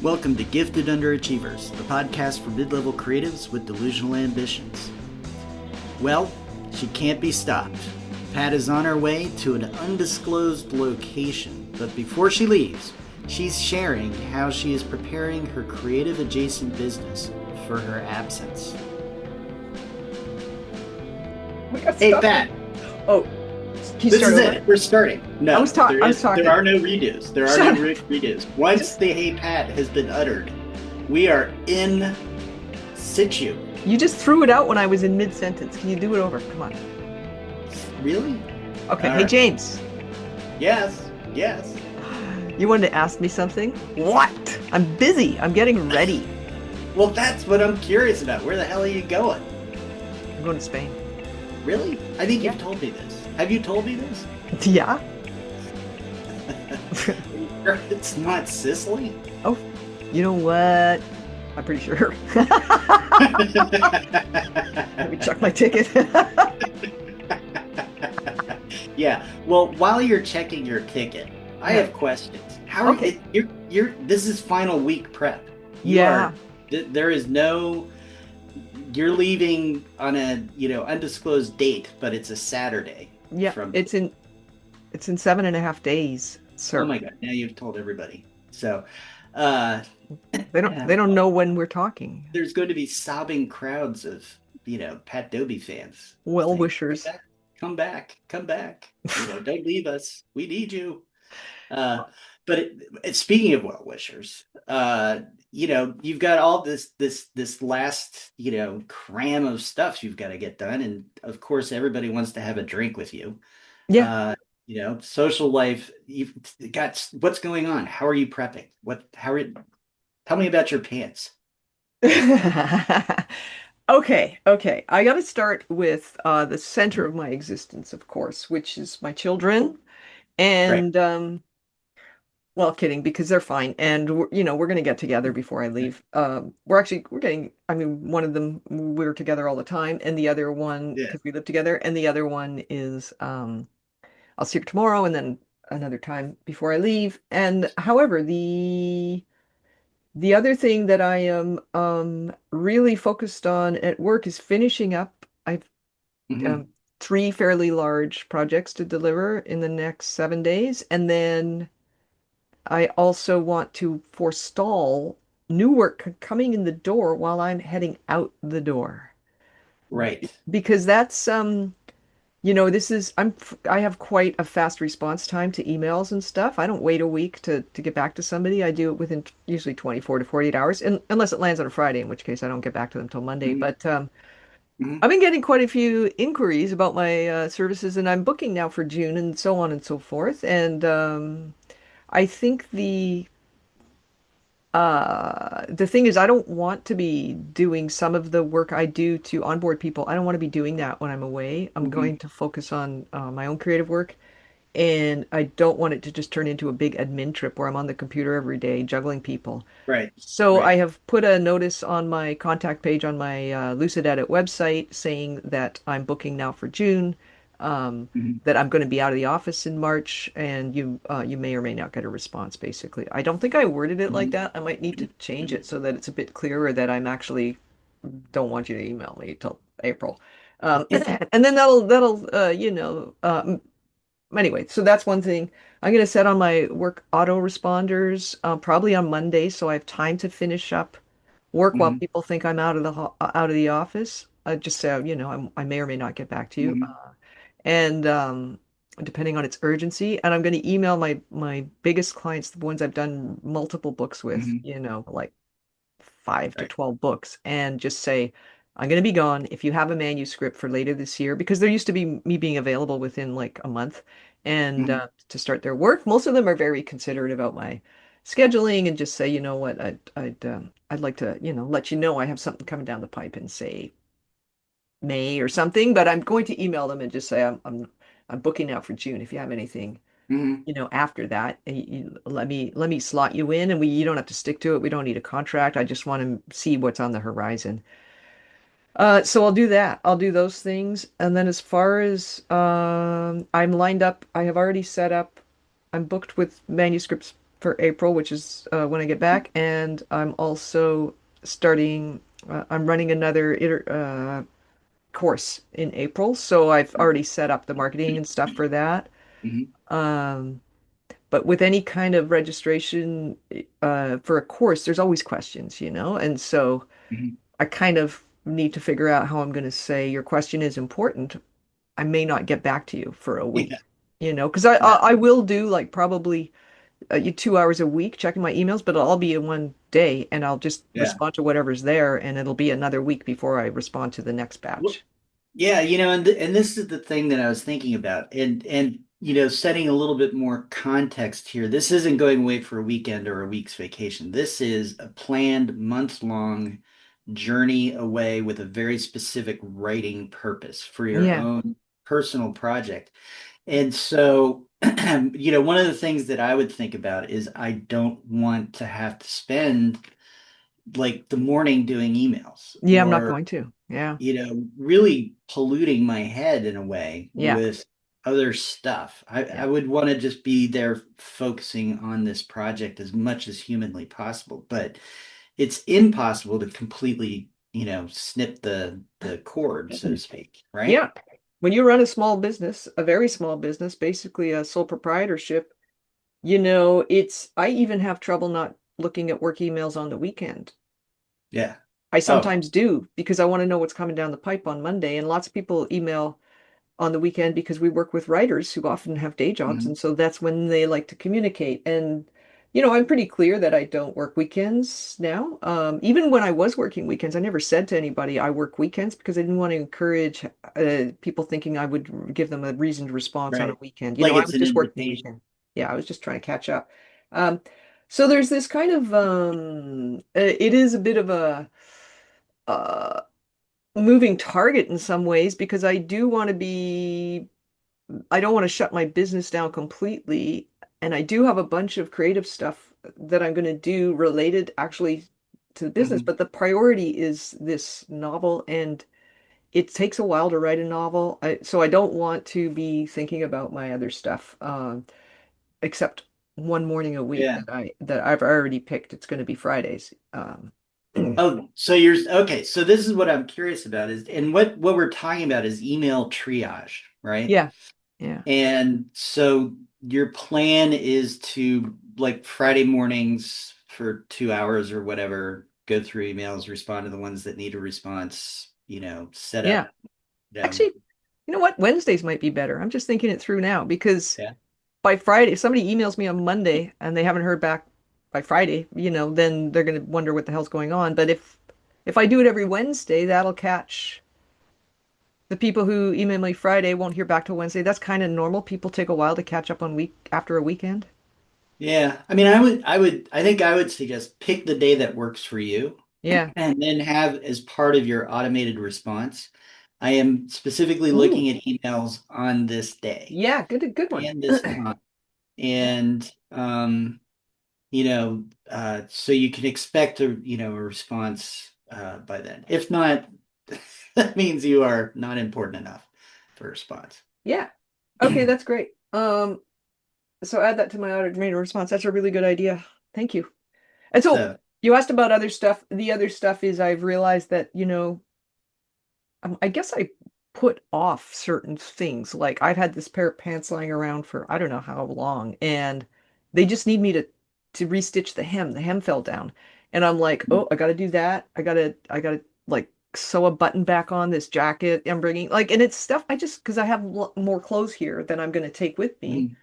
Welcome to Gifted Underachievers, the podcast for mid-level creatives with delusional ambitions. Well, she can't be stopped. Pat is on her way to an undisclosed location, but before she leaves, she's sharing how she is preparing her creative adjacent business for her absence. Hey, Pat. Oh, This is it. We're starting. No, I was talking. there are no redos. There are no redos. Once the "Hey Pat" has been uttered, we are in situ. You just threw it out when I was in mid-sentence. Can you do it over? Come on. Really? Okay. All Hey, right. James. Yes. You wanted to ask me something? What? I'm busy. I'm getting ready. Well, that's what I'm curious about. Where the hell are you going? I'm going to Spain. Really? I think Yeah. you've told me this. Have you told me this? Yeah. It's not Sicily? Oh, you know what? I'm pretty sure. Let me check my ticket. Yeah. Well, while you're checking your ticket, I have questions. How are Okay. you're this is final week prep. Yeah. There is no you're leaving on a, undisclosed date, but it's a Saturday Yeah. from It's in 7.5 days, Oh sir. my God, now you've told everybody. So, uh They don't know when we're talking. there's going to be sobbing crowds of, Pat Doby fans Well saying, "Hey, wishers. Pat, come back, come back. Don't leave us. We need you." Uh, but speaking of well wishers, you've got all this last, cram of stuff you've got to get done, and of course, everybody wants to have a drink with you. Yeah. Uh, social life. You've got what's going on. How are you prepping? Tell me about your pants. Okay. I got to start with the center of my existence, of course, which is my children. Right. And well, kidding, because they're fine. And we're going to get together before I leave. We're getting. I mean, one of them we're together all the time, and the other one Yeah. because we live together, and the other one is I'll see her tomorrow, and then another time before I leave. And however, the other thing that I am really focused on at work is finishing up. I've Hmm. um, three fairly large projects to deliver in the next 7 days, and then I also want to forestall new work coming in the door while I'm heading out the door. Right. Because that's this is I have quite a fast response time to emails and stuff. I don't wait a week to get back to somebody. I do it within usually 24 to 48 hours, and unless it lands on a Friday, in which case I don't get back to them till Monday. Hmm. But Hmm. I've been getting quite a few inquiries about my services, and I'm booking now for June and so on and so forth. And I think the thing is, I don't want to be doing some of the work I do to onboard people. I don't want to be doing that when I'm away. I'm Hmm. going to focus on my own creative work, and I don't want it to just turn into a big admin trip where I'm on the computer every day juggling people. Right. So I Right. have put a notice on my contact page on my Lucid Edit website saying that I'm booking now for June, um, Hmm. that I'm going to be out of the office in March, and you may or may not get a response, basically. I don't think I worded it like Hmm. that. I might need to change it so that it's a bit clearer that I'm actually don't want you to email me till April. And then that'll anyway, so that's one thing. I'm going to set on my work autoresponders probably on Monday, so I have time to finish up work while Hmm. people think I'm out of the office. Just so I may or may not get back to you, Hmm. and depending on its urgency. And I'm going to email my biggest clients, the ones I've done multiple books with, Hmm. like five to Right. 12 books, and just say, I'm going to be gone. If you have a manuscript for later this year, because there used to be me being available within like a month and Hmm. to start their work. Most of them are very considerate about my scheduling and just say, you know what, I'd like to, let you know I have something coming down the pipe in say May or something, but I'm going to email them and just say I'm booking out for June. If you have anything, Hmm. after that, let me slot you in, and you don't have to stick to it. We don't need a contract. I just want to see what's on the horizon. So I'll do that. I'll do those things. And then as far as I'm lined up, I have already set up, I'm booked with manuscripts for April, which is when I get back, and I'm also starting. I'm running another course in April, so I've already set up the marketing and stuff for that. Hmm. Um, but with any kind of registration for a course, there's always questions, and so Hmm. I kind of need to figure out how I'm going to say your question is important. I may not get back to you for a Yeah. week, because I, Yeah. I I will do like probably 2 hours a week checking my emails, but it'll all be in one day, and I'll just Yeah. respond to whatever's there, and it'll be another week before I respond to the next Well, batch. yeah, and this is the thing that I was thinking about, and setting a little bit more context here. This isn't going away for a weekend or a week's vacation. This is a planned month-long journey away with a very specific writing purpose for your Yeah, own personal project. And so, one of the things that I would think about is I don't want to have to spend like the morning doing emails yeah, I'm not or going to. Yeah, really polluting my head in a way yeah, with other stuff. I yeah. would want to just be there focusing on this project as much as humanly possible, but it's impossible to completely, snip the cord, so to speak, right? Yeah. When you run a small business, a very small business, basically a sole proprietorship, I even have trouble not looking at work emails on the weekend. Yeah. I Oh. sometimes do because I want to know what's coming down the pipe on Monday. And lots of people email on the weekend because we work with writers who often have day jobs. Mhm. And so that's when they like to communicate. And, I'm pretty clear that I don't work weekends now. Even when I was working weekends, I never said to anybody I work weekends because I didn't want to encourage people thinking I would give them a reasoned response on a Right. weekend. Like I it's was an just working the invitation. weekend. Yeah, I was just trying to catch up. Um, so there's this kind of it is a bit of a uh, moving target in some ways because I don't want to shut my business down completely. And I do have a bunch of creative stuff that I'm going to do related actually to the business, Mhm. but the priority is this novel, and it takes a while to write a novel. So I don't want to be thinking about my other stuff, except one morning a week Yeah. that I've already picked. It's going to be Fridays. Oh, so you're okay. So this is what I'm curious about is, and what we're talking about is email triage, right? Yeah, yeah, And so your plan is to like Friday mornings for 2 hours or whatever, go through emails, respond to the ones that need a response, set yeah. up, Actually, you know what? Wednesdays might be better. I'm just thinking it through now because yeah. by Friday, if somebody emails me on Monday and they haven't heard back by Friday, then they're going to wonder what the hell's going on. But if I do it every Wednesday, that'll catch the people who email me Friday won't hear back till Wednesday. That's kind of normal. People take a while to catch up on week after a weekend. Yeah. I mean, I think I would suggest pick the day that works for you Yeah. and then have as part of your automated response. I am specifically Ooh. looking at emails on this day Yeah, good one. and this time. And so you can expect a response by then. If not, that means you are not important enough for a response. Yeah. Okay, that's great. So add that to my automated response. That's a really good idea. Thank you. And so So, you asked about other stuff. The other stuff is I've realized that, I guess I put off certain things. Like I've had this pair of pants lying around for I don't know how long, and they just need me to restitch the hem. The hem fell down. And I'm like, oh, I gotta do that. I gotta like sew a button back on this jacket I'm bringing. Like, and it's stuff I just because I have more clothes here than I'm gonna take with me.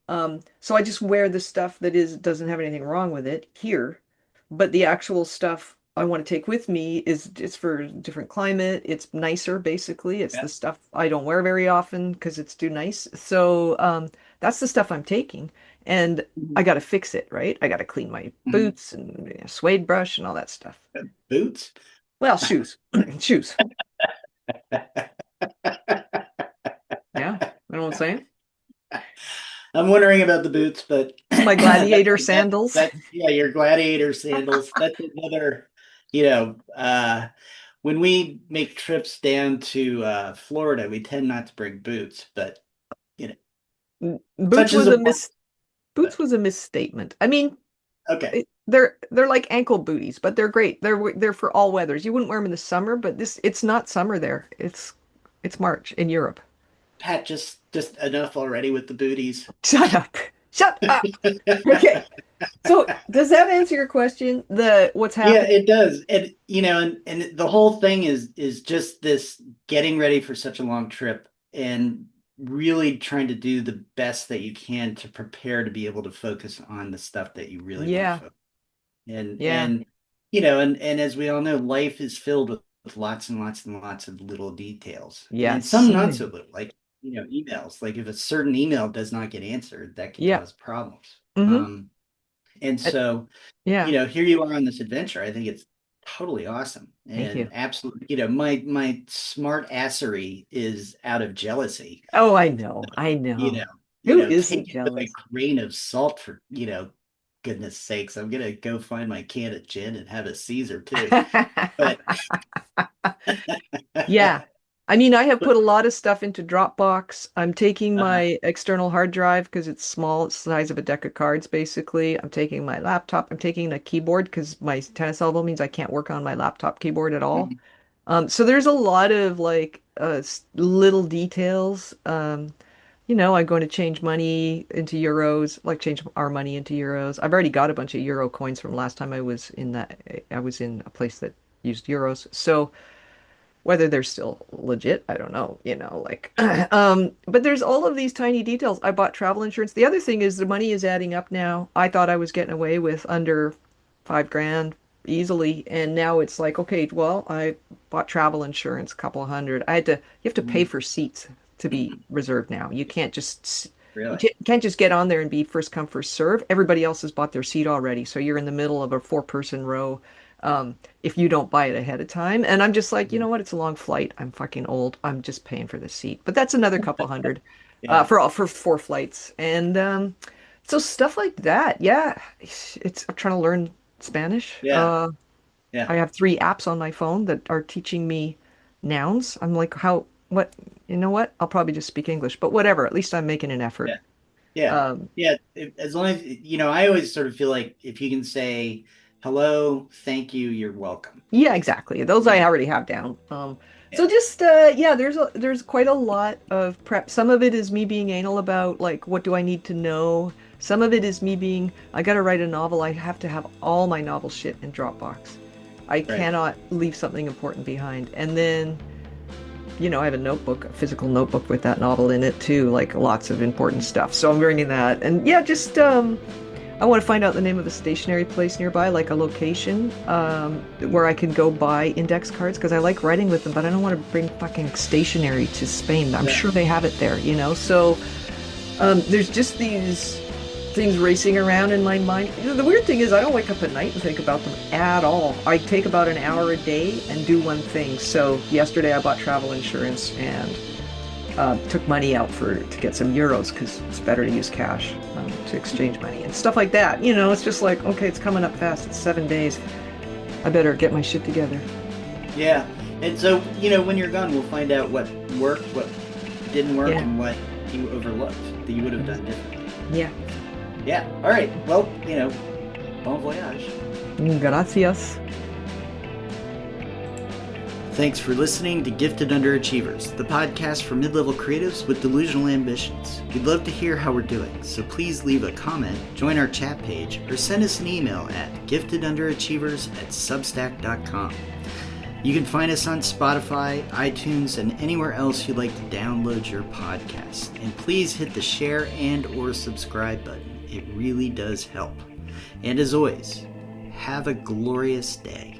mhm, So I just wear the stuff that doesn't have anything wrong with it here, but the actual stuff I want to take with me is it's for a different climate. It's nicer, basically. It's yeah, the stuff I don't wear very often because it's too nice. So that's the stuff I'm taking, and mhm, I got to fix it, right? I got to clean my mhm. boots and suede brush and all that stuff. Boots. Well, shoes, shoes. Yeah, I know what I'm saying. I'm wondering about the boots, but My that's gladiator sandals. that's yeah, your gladiator sandals. That's another, you know, when we make trips down to Florida, we tend not to bring boots, but you know, Boots such as was a a mark. Boots was a misstatement. I mean, Okay. they're like ankle booties, but they're great. They're for all weathers. You wouldn't wear them in the summer, but it's not summer there. It's March in Europe. Pat, just enough already with the booties. Shut up. Shut up. Okay. So does that answer your question? The what's Yeah, happening? it does. And and the whole thing is just this getting ready for such a long trip and really trying to do the best that you can to prepare to be able to focus on the stuff that you really want to Yeah. focus. Yeah. And as we all know, life is filled with lots and lots and lots of little details. And Yes. some So not so many. little, like emails. Like if a certain email does not get answered, that can Yeah. cause problems. Mm-hmm. And so Yeah. here you are on this adventure. I think it's totally awesome Thank you. and absolutely, my smart assery is out of jealousy. Oh, I know. I You know. know, Who take isn't it with a jealous? grain of salt for, goodness sakes. I'm gonna go find my can of gin and have a Caesar too. But Yeah. I mean, I have but put a lot of stuff into Dropbox. I'm taking uh, my external hard drive because it's small. It's the size of a deck of cards, basically. I'm taking my laptop. I'm taking a keyboard because my tennis elbow means I can't work on my laptop keyboard at all. mhm, So there's a lot of like little details. I'm going to change money into euros, like change our money into euros. I've already got a bunch of euro coins from last time I was in a place that used euros. So whether they're still legit, I don't know, like but there's all of these tiny details. I bought travel insurance. The other thing is the money is adding up now. I thought I was getting away with under 5 grand easily, and now it's like, okay, well, I bought travel insurance, a couple of hundred. You have to pay mhm, for seats to be reserved now. You really. can't just get on there and be first come first serve. Everybody else has bought their seat already, so you're in the middle of a four-person row if you don't buy it ahead of time. And I'm just like, you know Mhm. what? It's a long flight. I'm fucking old. I'm just paying for the seat. But that's another couple hundred Yeah, for 4 flights. And so stuff like that. Yeah, I'm trying to learn Spanish. yeah, yeah, I have 3 apps on my phone that are teaching me nouns. I'm like, what? You know what? I'll probably just speak English, but whatever. At least I'm making an effort. yeah. Yeah. Um, Yeah. As long as, I always sort of feel like if you can say hello, thank you, you're welcome, Yeah, basically. exactly. Those I Yeah. already have down. So Yeah. just yeah, there's quite a lot of prep. Some of it is me being anal about like what do I need to know. Some of it is me being I gotta write a novel. I have to have all my novel shit in Dropbox. I Right. cannot leave something important behind. And then, I have a notebook, a physical notebook with that novel in it too, like lots of important stuff. So I'm bringing that. And yeah, just I want to find out the name of a stationery place nearby, like a location where I can go buy index cards because I like writing with them, but I don't want to bring fucking stationery to Spain. I'm Yeah. sure they have it there. So there's just these things racing around in my mind. The weird thing is I don't wake up at night and think about them at all. I take about an hour a day and do one thing. So yesterday I bought travel insurance and took money out to get some euros because it's better to use cash to exchange money and stuff like that. It's just like, okay, it's coming up fast. It's 7 days. I better get my shit together. Yeah. And so, when you're gone, we'll find out what worked, what didn't work, Yeah. and what you overlooked that you would have done differently. Yeah. Yeah. All right. Well, bon voyage. Gracias. Thanks for listening to Gifted Underachievers, the podcast for mid-level creatives with delusional ambitions. We'd love to hear how we're doing, so please leave a comment, join our chat page, or send us an email at giftedunderachievers@substack.com. You can find us on Spotify, iTunes, and anywhere else you'd like to download your podcast. And please hit the share and/or subscribe button. It really does help. And as always, have a glorious day.